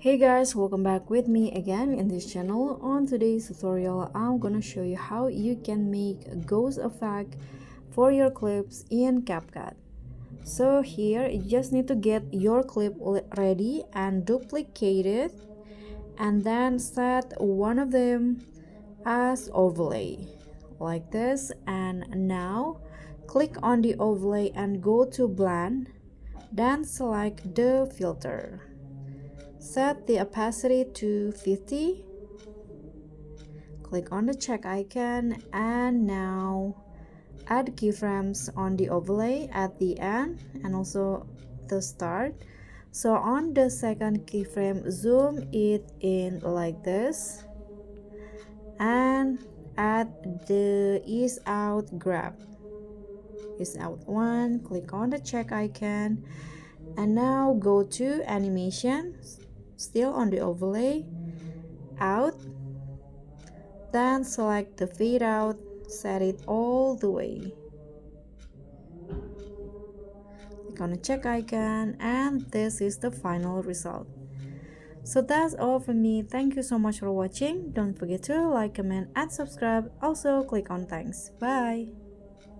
Hey guys, welcome back with me again in this channel. On today's tutorial, I'm gonna show you how you can make a ghost effect for your clips in CapCut. So here, you just need to get your clip ready and duplicate it, and then set one of them as overlay like this. And now click on the overlay and go to blend, then select the filter. Set the opacity to 50. Click on the check icon and now add keyframes on the overlay at the end and also the start. So on the second keyframe, zoom it in like this and add the ease out grab. Ease out one, click on the check icon and now go to animation, still on the overlay, out, then select the fade out, set it all the way. Click on the check icon and this is the final result. So that's all from me. Thank you so much for watching. Don't forget to like, comment and subscribe. Also click on thanks. Bye.